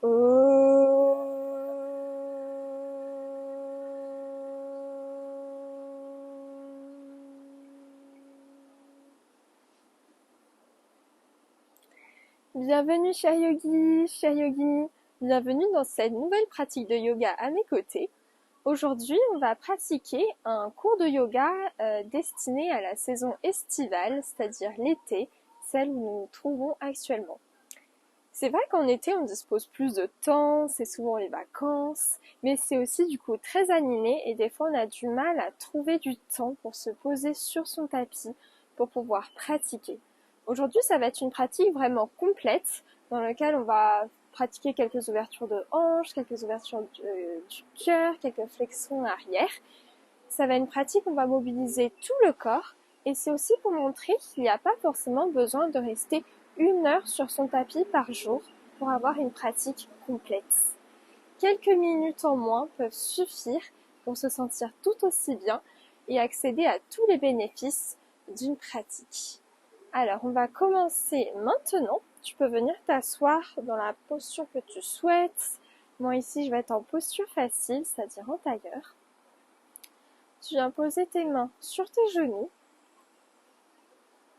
Bienvenue cher yogi, cher yogini, bienvenue dans cette nouvelle pratique de yoga à mes côtés. Aujourd'hui, on va pratiquer un cours de yoga destiné à la saison estivale, c'est-à-dire l'été, celle où nous nous trouvons actuellement. C'est vrai qu'en été, on dispose plus de temps, c'est souvent les vacances, mais c'est aussi du coup très animé et des fois on a du mal à trouver du temps pour se poser sur son tapis pour pouvoir pratiquer. Aujourd'hui, ça va être une pratique vraiment complète dans laquelle on va pratiquer quelques ouvertures de hanches, quelques ouvertures du cœur, quelques flexions arrière. Ça va être une pratique où on va mobiliser tout le corps et c'est aussi pour montrer qu'il n'y a pas forcément besoin de rester 1 heure sur son tapis par jour pour avoir une pratique complète. Quelques minutes en moins peuvent suffire pour se sentir tout aussi bien et accéder à tous les bénéfices d'une pratique. Alors, on va commencer maintenant. Tu peux venir t'asseoir dans la posture que tu souhaites. Moi, ici, je vais être en posture facile, c'est-à-dire en tailleur. Tu viens poser tes mains sur tes genoux.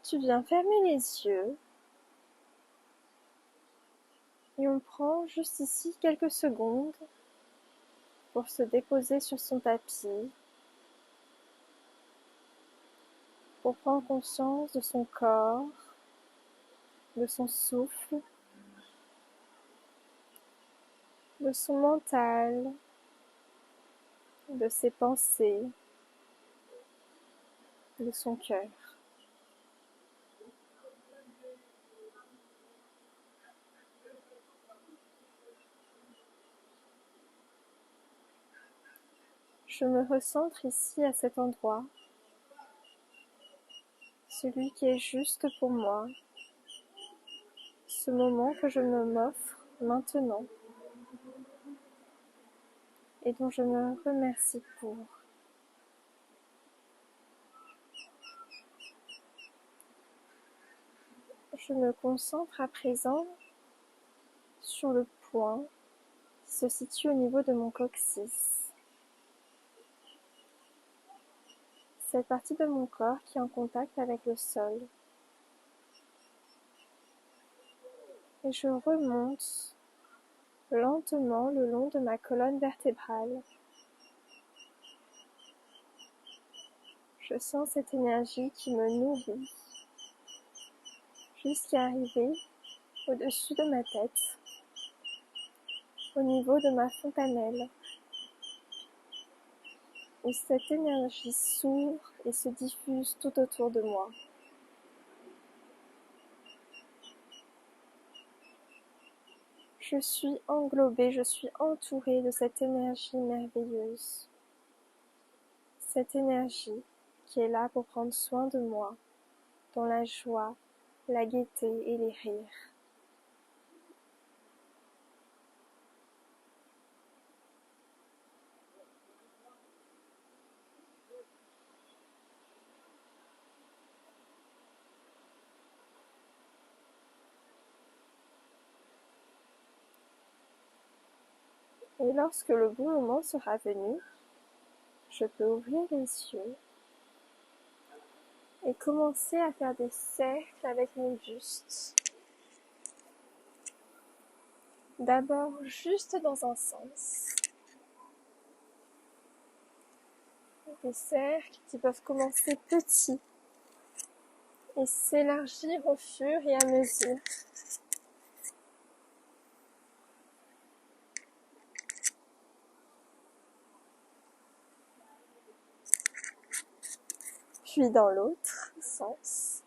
Tu viens fermer les yeux. Et on prend juste ici quelques secondes pour se déposer sur son tapis, pour prendre conscience de son corps, de son souffle, de son mental, de ses pensées, de son cœur. Je me recentre ici à cet endroit, celui qui est juste pour moi, ce moment que je m'offre maintenant et dont je me remercie pour. Je me concentre à présent sur le point qui se situe au niveau de mon coccyx. Cette partie de mon corps qui est en contact avec le sol. Et je remonte lentement le long de ma colonne vertébrale. Je sens cette énergie qui me nourrit jusqu'à arriver au-dessus de ma tête, au niveau de ma fontanelle, où cette énergie s'ouvre et se diffuse tout autour de moi. Je suis englobée, je suis entourée de cette énergie merveilleuse. Cette énergie qui est là pour prendre soin de moi, dans la joie, la gaieté et les rires. Et lorsque le bon moment sera venu, je peux ouvrir les yeux et commencer à faire des cercles avec mon buste. D'abord juste dans un sens. Des cercles qui peuvent commencer petits et s'élargir au fur et à mesure. Puis dans l'autre sens.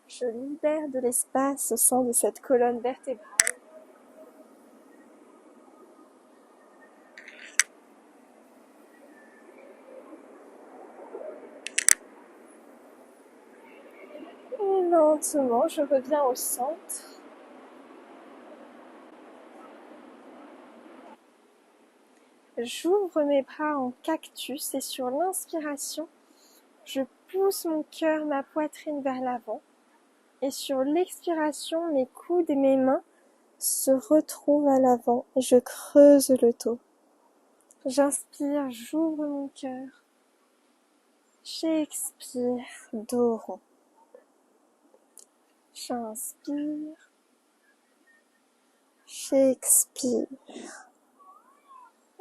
Je libère de l'espace au sein de cette colonne vertébrale. Et lentement, je reviens au centre. J'ouvre mes bras en cactus et sur l'inspiration, je pousse mon cœur, ma poitrine vers l'avant. Et sur l'expiration, mes coudes et mes mains se retrouvent à l'avant et je creuse le dos. J'inspire, j'ouvre mon cœur. J'expire, dos rond. J'inspire, j'expire.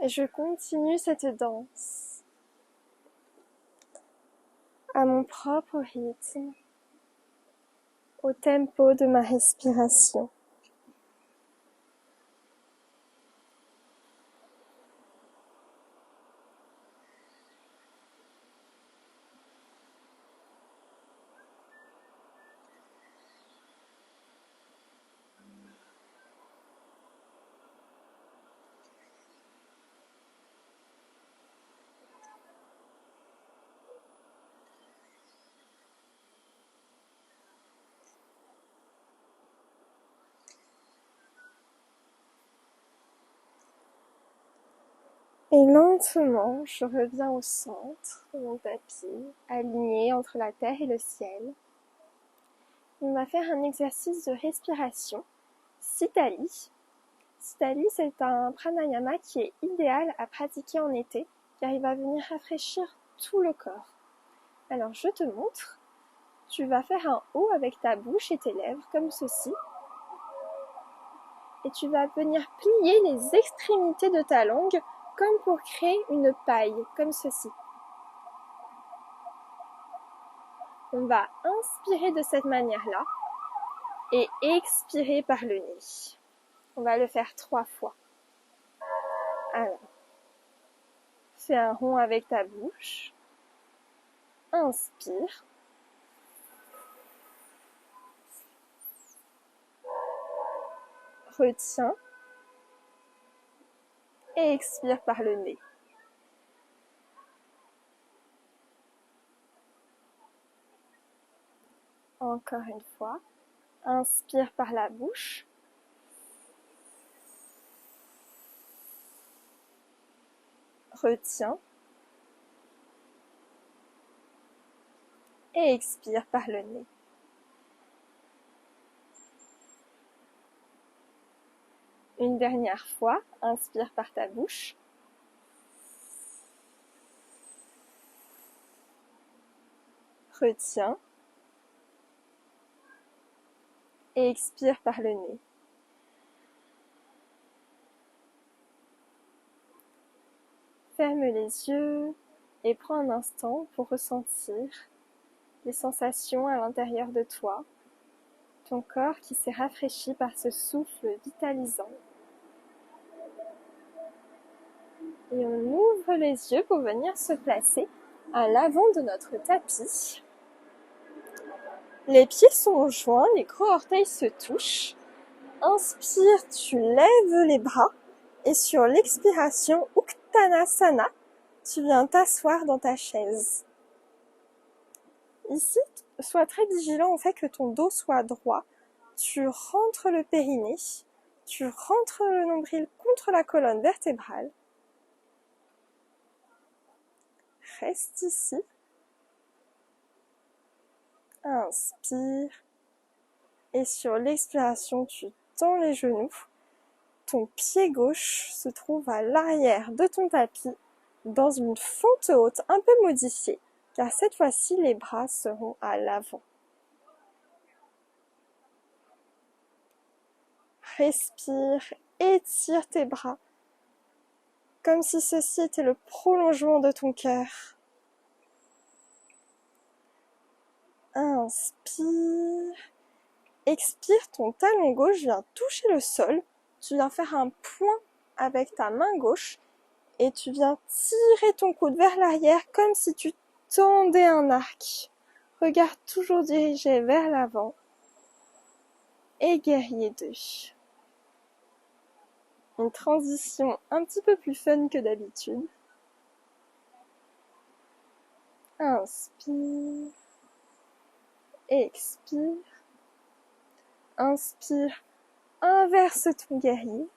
Et je continue cette danse à mon propre rythme, au tempo de ma respiration. Et lentement, je reviens au centre de mon tapis, aligné entre la terre et le ciel. On va faire un exercice de respiration, Sitali. Sitali, c'est un pranayama qui est idéal à pratiquer en été, car il va venir rafraîchir tout le corps. Alors, je te montre. Tu vas faire un O avec ta bouche et tes lèvres, comme ceci. Et tu vas venir plier les extrémités de ta langue comme pour créer une paille, comme ceci. On va inspirer de cette manière-là et expirer par le nez. On va le faire 3 fois. Alors, fais un rond avec ta bouche. Inspire. Retiens. Et expire par le nez. Encore une fois. Inspire par la bouche. Retiens. Et expire par le nez. Une dernière fois, inspire par ta bouche. Retiens. Et expire par le nez. Ferme les yeux et prends un instant pour ressentir les sensations à l'intérieur de toi, ton corps qui s'est rafraîchi par ce souffle vitalisant. Et on ouvre les yeux pour venir se placer à l'avant de notre tapis. Les pieds sont joints, les gros orteils se touchent. Inspire, tu lèves les bras et sur l'expiration, Uttanasana, tu viens t'asseoir dans ta chaise. Ici, sois très vigilant au fait que ton dos soit droit. Tu rentres le périnée, tu rentres le nombril contre la colonne vertébrale. Reste ici. Inspire. Et sur l'expiration, tu tends les genoux. Ton pied gauche se trouve à l'arrière de ton tapis, dans une fente haute un peu modifiée, car cette fois-ci, les bras seront à l'avant. Respire, étire tes bras, comme si ceci était le prolongement de ton cœur. Inspire. Expire, ton talon gauche vient toucher le sol. Tu viens faire un point avec ta main gauche et tu viens tirer ton coude vers l'arrière comme si tu tendais un arc. Regard toujours dirigé vers l'avant. Et guerrier 2. Une transition un petit peu plus fun que d'habitude. Inspire. Expire. Inspire. Inverse ton guerrier.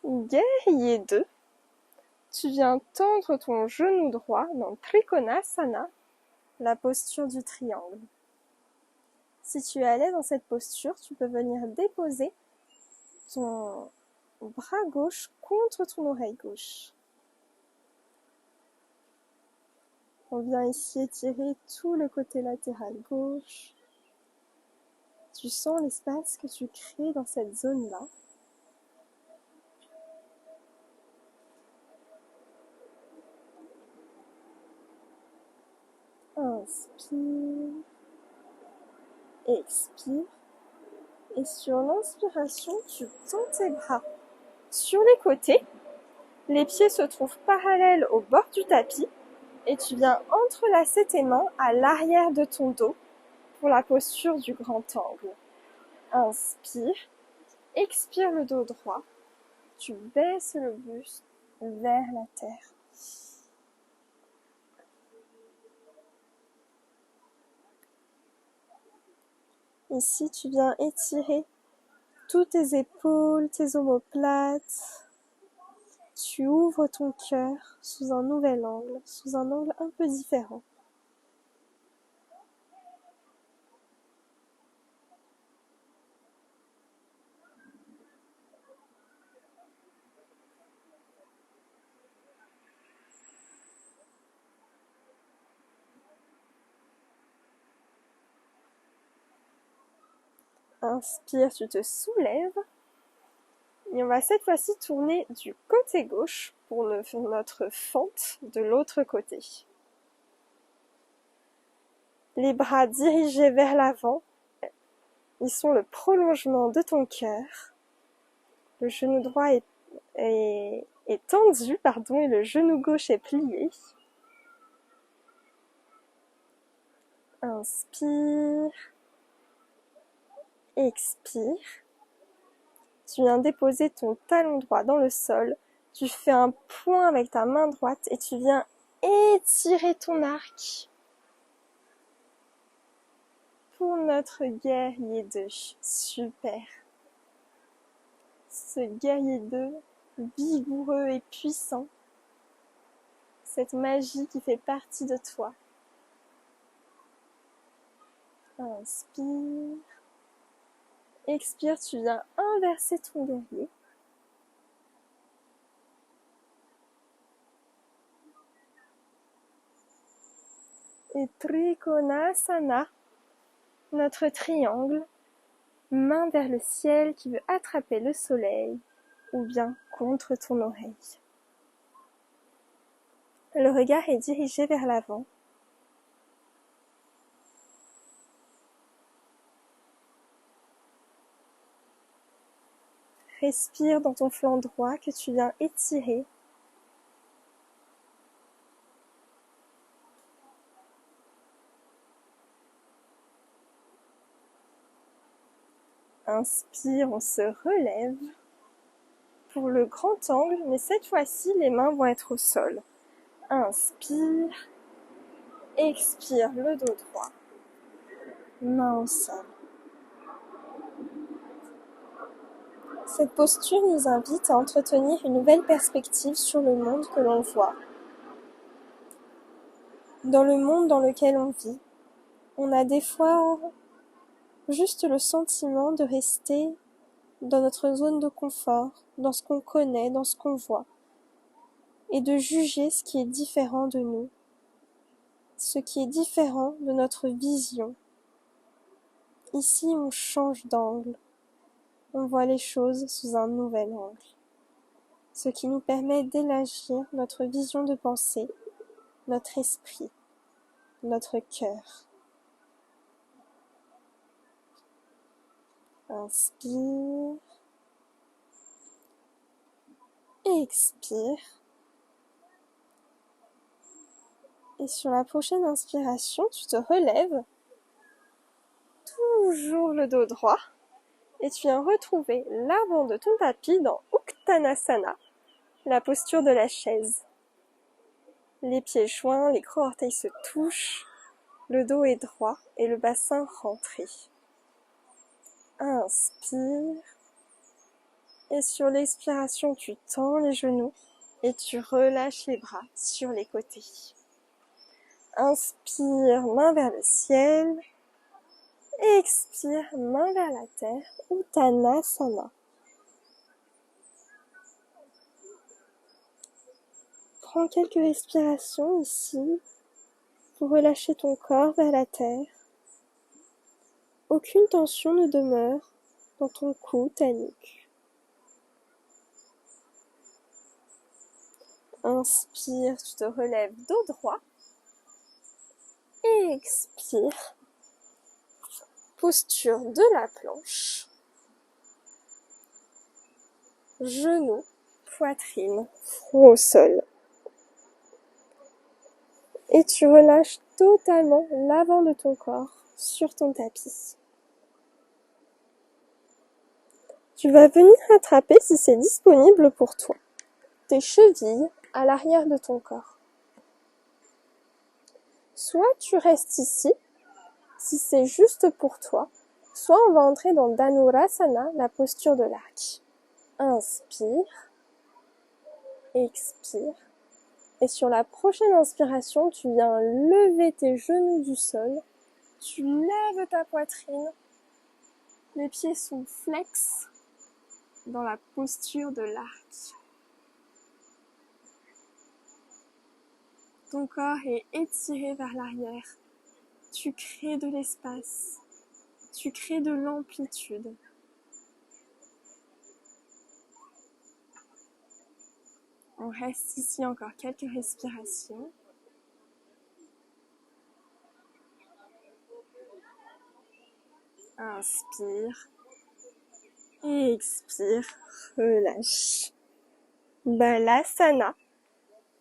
Guerrier 2. Tu viens tendre ton genou droit dans Trikonasana, la posture du triangle. Si tu es à l'aise dans cette posture, tu peux venir déposer ton bras gauche contre ton oreille gauche. On vient ici étirer tout le côté latéral gauche. Tu sens l'espace que tu crées dans cette zone-là. Inspire, expire. Et sur l'inspiration, tu tends tes bras sur les côtés. Les pieds se trouvent parallèles au bord du tapis. Et tu viens entrelacer tes mains à l'arrière de ton dos pour la posture du grand angle. Inspire, expire le dos droit. Tu baisses le buste vers la terre. Ici, tu viens étirer toutes tes épaules, tes omoplates. Tu ouvres ton cœur sous un nouvel angle, sous un angle un peu différent. Inspire, tu te soulèves. Et on va cette fois-ci tourner du côté gauche pour notre fente de l'autre côté. Les bras dirigés vers l'avant. Ils sont le prolongement de ton cœur. Le genou droit est tendu, et le genou gauche est plié. Inspire. Expire. Tu viens déposer ton talon droit dans le sol. Tu fais un point avec ta main droite et tu viens étirer ton arc pour notre guerrier 2. Super. Ce guerrier 2, vigoureux et puissant. Cette magie qui fait partie de toi. Inspire. Expire, tu viens inverser ton guerrier. Et Trikonasana, notre triangle, main vers le ciel qui veut attraper le soleil ou bien contre ton oreille. Le regard est dirigé vers l'avant. Respire dans ton flanc droit que tu viens étirer. Inspire, on se relève pour le grand angle, mais cette fois-ci, les mains vont être au sol. Inspire, expire le dos droit, main au sol. Cette posture nous invite à entretenir une nouvelle perspective sur le monde que l'on voit. Dans le monde dans lequel on vit, on a des fois juste le sentiment de rester dans notre zone de confort, dans ce qu'on connaît, dans ce qu'on voit, et de juger ce qui est différent de nous, ce qui est différent de notre vision. Ici, on change d'angle. On voit les choses sous un nouvel angle, ce qui nous permet d'élargir notre vision de pensée, notre esprit, notre cœur. Inspire, expire. Et sur la prochaine inspiration, tu te relèves, toujours le dos droit. Et tu viens retrouver l'avant de ton tapis dans Uttanasana, la posture de la chaise. Les pieds joints, les gros orteils se touchent, le dos est droit et le bassin rentré. Inspire. Et sur l'expiration, tu tends les genoux et tu relâches les bras sur les côtés. Inspire, main vers le ciel. Expire, main vers la terre, Uttanasana. Prends quelques respirations ici pour relâcher ton corps vers la terre. Aucune tension ne demeure dans ton cou, ta nuque. Inspire, tu te relèves dos droit. Expire. Posture de la planche. Genoux, poitrine, front au sol. Et tu relâches totalement l'avant de ton corps sur ton tapis. Tu vas venir attraper, si c'est disponible pour toi, tes chevilles à l'arrière de ton corps. Soit tu restes ici, si c'est juste pour toi, soit on va entrer dans Dhanurasana, la posture de l'arc. Inspire, expire, et sur la prochaine inspiration, tu viens lever tes genoux du sol, tu lèves ta poitrine, les pieds sont flex dans la posture de l'arc. Ton corps est étiré vers l'arrière. Tu crées de l'espace. Tu crées de l'amplitude. On reste ici encore quelques respirations. Inspire. Expire. Relâche. Balasana.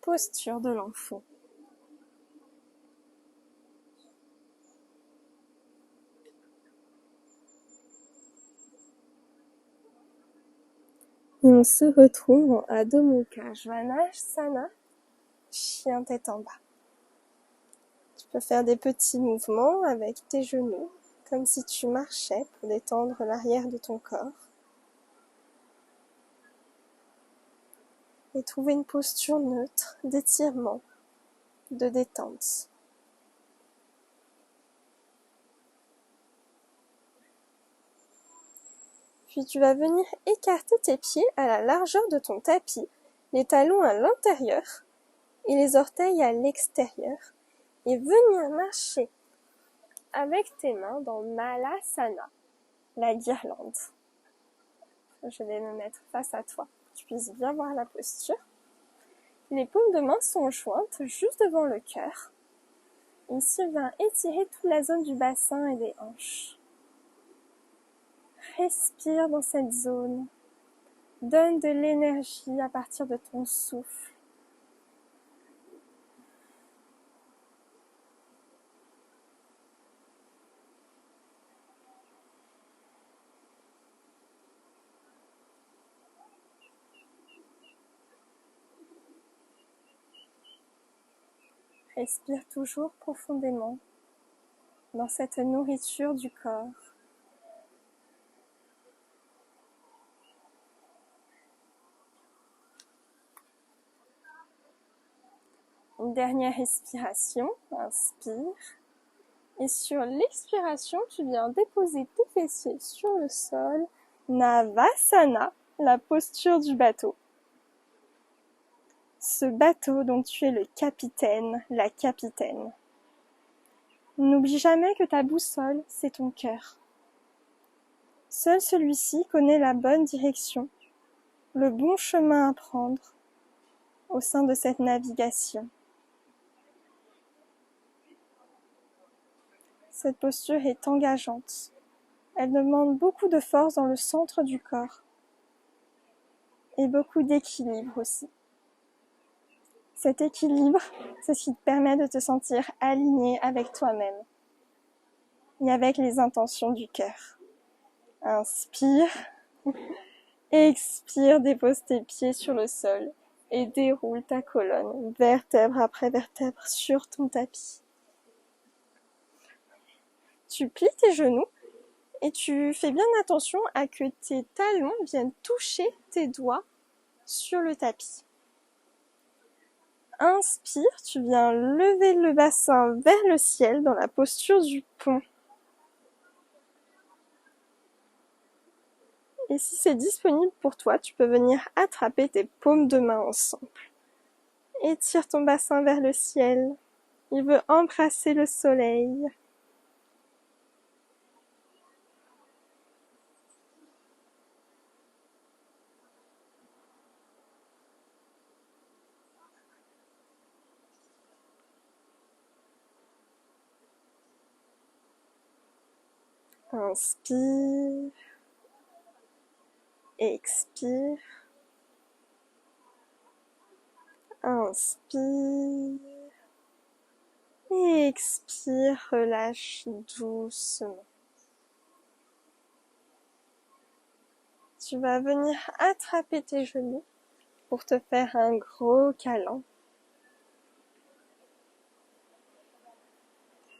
Posture de l'enfant. Et on se retrouve en Adho Mukha Svanasana, chien tête en bas. Tu peux faire des petits mouvements avec tes genoux, comme si tu marchais pour détendre l'arrière de ton corps. Et trouver une posture neutre, d'étirement, de détente. Puis tu vas venir écarter tes pieds à la largeur de ton tapis, les talons à l'intérieur et les orteils à l'extérieur, et venir marcher avec tes mains dans Malasana, la guirlande. Je vais me mettre face à toi, que tu puisses bien voir la posture. Les paumes de main sont jointes juste devant le cœur. Ici, on vient étirer toute la zone du bassin et des hanches. Respire dans cette zone. Donne de l'énergie à partir de ton souffle. Respire toujours profondément dans cette nourriture du corps. Une dernière respiration, inspire. Et sur l'expiration, tu viens déposer tes fessiers sur le sol. Navasana, la posture du bateau. Ce bateau dont tu es le capitaine, la capitaine. N'oublie jamais que ta boussole, c'est ton cœur. Seul celui-ci connaît la bonne direction, le bon chemin à prendre au sein de cette navigation. Cette posture est engageante. Elle demande beaucoup de force dans le centre du corps et beaucoup d'équilibre aussi. Cet équilibre, c'est ce qui te permet de te sentir aligné avec toi-même et avec les intentions du cœur. Inspire, expire, dépose tes pieds sur le sol et déroule ta colonne, vertèbre après vertèbre, sur ton tapis. Tu plies tes genoux et tu fais bien attention à que tes talons viennent toucher tes doigts sur le tapis. inspire, tu viens lever le bassin vers le ciel dans la posture du pont. Et si c'est disponible pour toi, tu peux venir attraper tes paumes de main ensemble. Étire ton bassin vers le ciel. Il veut embrasser le soleil. Inspire. Expire. Inspire. Et expire, relâche doucement. Tu vas venir attraper tes genoux pour te faire un gros câlin.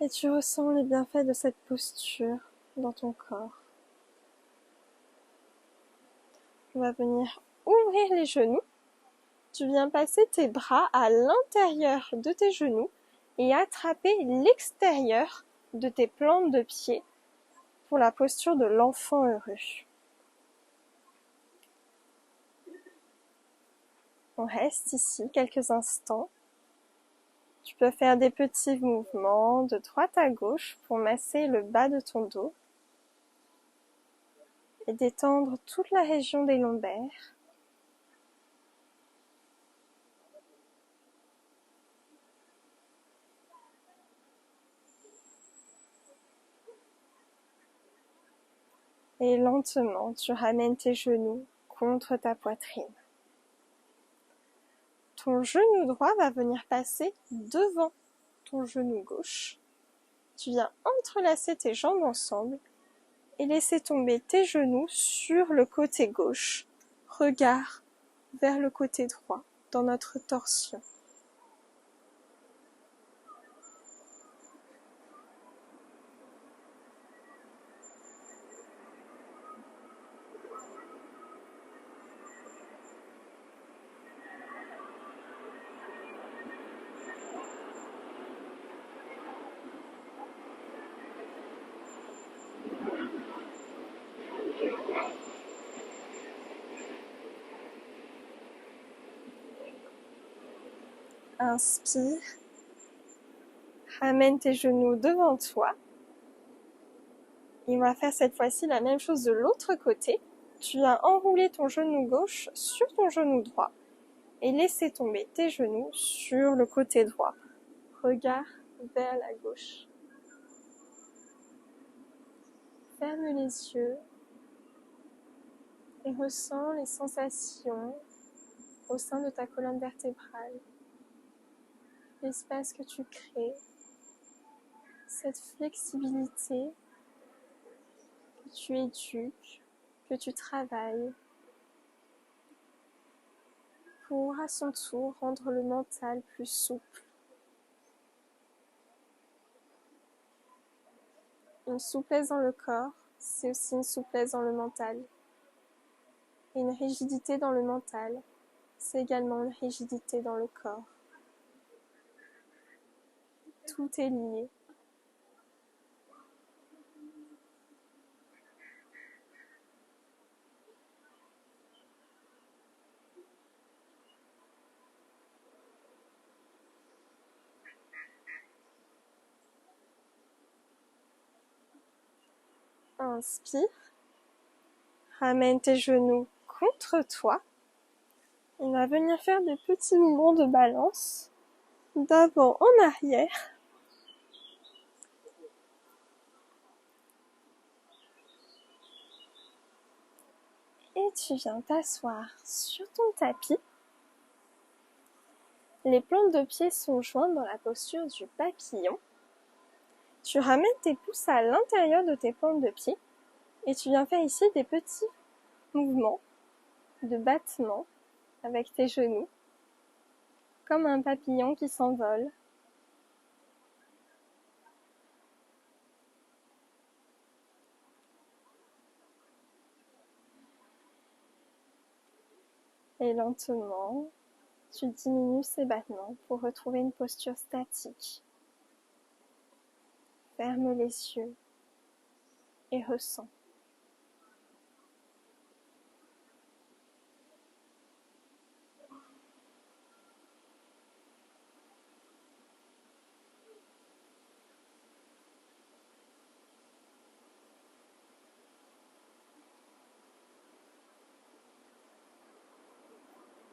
Et tu ressens les bienfaits de cette posture dans ton corps. On va venir ouvrir les genoux. Tu viens passer tes bras à l'intérieur de tes genoux et attraper l'extérieur de tes plantes de pied pour la posture de l'enfant heureux. On reste ici quelques instants. Tu peux faire des petits mouvements de droite à gauche pour masser le bas de ton dos et détendre toute la région des lombaires. Et lentement, tu ramènes tes genoux contre ta poitrine. Ton genou droit va venir passer devant ton genou gauche. Tu viens entrelacer tes jambes ensemble et laisser tomber tes genoux sur le côté gauche. Regard vers le côté droit dans notre torsion. Inspire. Ramène tes genoux devant toi. Et on va faire cette fois-ci la même chose de l'autre côté. Tu viens enrouler ton genou gauche sur ton genou droit et laisser tomber tes genoux sur le côté droit. Regard vers la gauche. Ferme les yeux et ressens les sensations au sein de ta colonne vertébrale. L'espace que tu crées, cette flexibilité que tu éduques, que tu travailles, pour à son tour rendre le mental plus souple. Une souplesse dans le corps, c'est aussi une souplesse dans le mental. Et une rigidité dans le mental, c'est également une rigidité dans le corps. Tout est lié. Inspire. Ramène tes genoux contre toi. On va venir faire des petits mouvements de balance d'avant en arrière. Et tu viens t'asseoir sur ton tapis. Les plantes de pied sont jointes dans la posture du papillon. Tu ramènes tes pouces à l'intérieur de tes plantes de pied et tu viens faire ici des petits mouvements de battement avec tes genoux, comme un papillon qui s'envole. Et lentement, Tu diminues ces battements pour retrouver une posture statique. Ferme les yeux et ressens.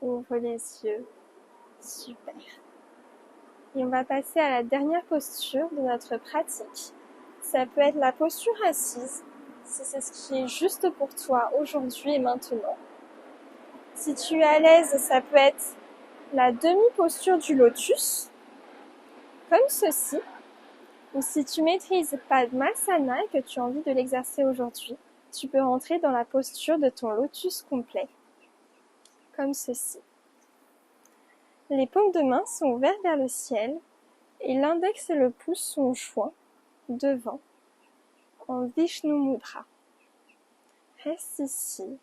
Ouvre les yeux. Super. Et on va passer à la dernière posture de notre pratique. Ça peut être la posture assise, si c'est ce qui est juste pour toi aujourd'hui et maintenant. Si tu es à l'aise, ça peut être la demi-posture du lotus, comme ceci. Ou si tu maîtrises Padmasana et que tu as envie de l'exercer aujourd'hui, tu peux rentrer dans la posture de ton lotus complet, comme ceci. Les paumes de main sont ouvertes vers le ciel et l'index et le pouce sont joints devant en Vishnu Mudra. Reste ici,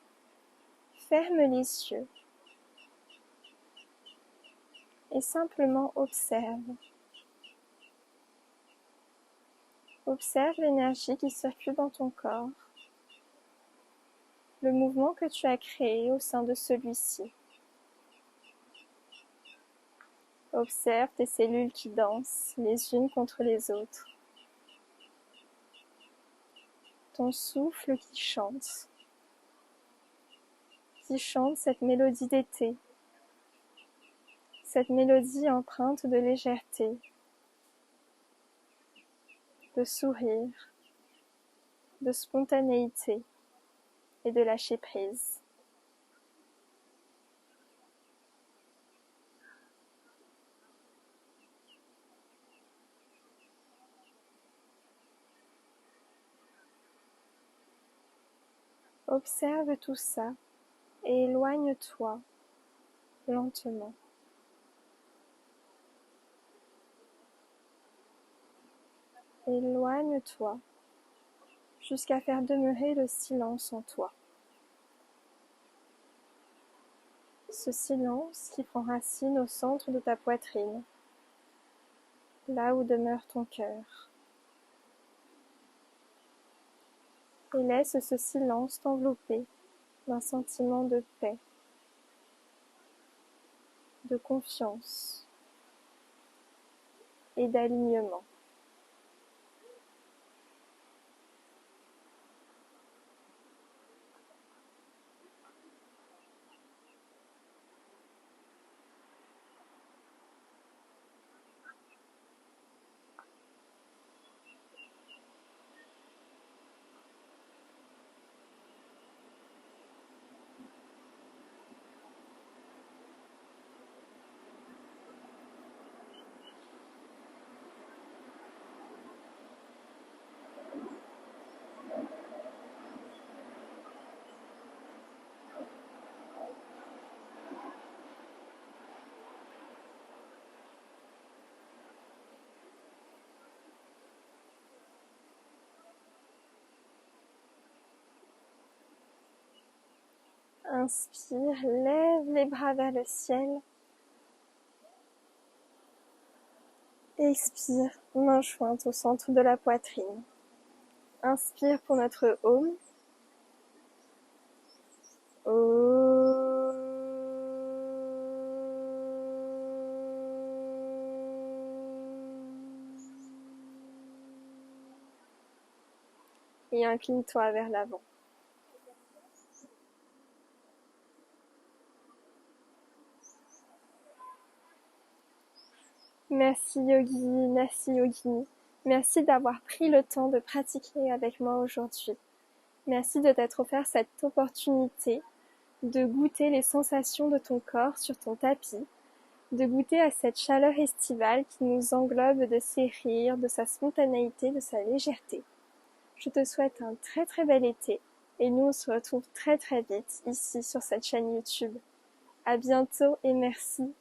ferme les yeux et simplement observe. Observe l'énergie qui circule dans ton corps, le mouvement que tu as créé au sein de celui-ci. Observe tes cellules qui dansent les unes contre les autres. Ton souffle qui chante cette mélodie d'été, cette mélodie empreinte de légèreté, de sourire, de spontanéité et de lâcher prise. Observe tout ça et éloigne-toi lentement. Éloigne-toi jusqu'à faire demeurer le silence en toi. Ce silence qui prend racine au centre de ta poitrine, là où demeure ton cœur. Et laisse ce silence t'envelopper d'un sentiment de paix, de confiance et d'alignement. Inspire, lève les bras vers le ciel. Expire, main jointe au centre de la poitrine. Inspire pour notre Om. Et incline-toi vers l'avant. Merci Yogi, merci Yogini. Merci d'avoir pris le temps de pratiquer avec moi aujourd'hui. Merci de t'être offert cette opportunité de goûter les sensations de ton corps sur ton tapis, de goûter à cette chaleur estivale qui nous englobe de ses rires, de sa spontanéité, de sa légèreté. Je te souhaite un très très bel été et nous on se retrouve très très vite ici sur cette chaîne YouTube. À bientôt et merci.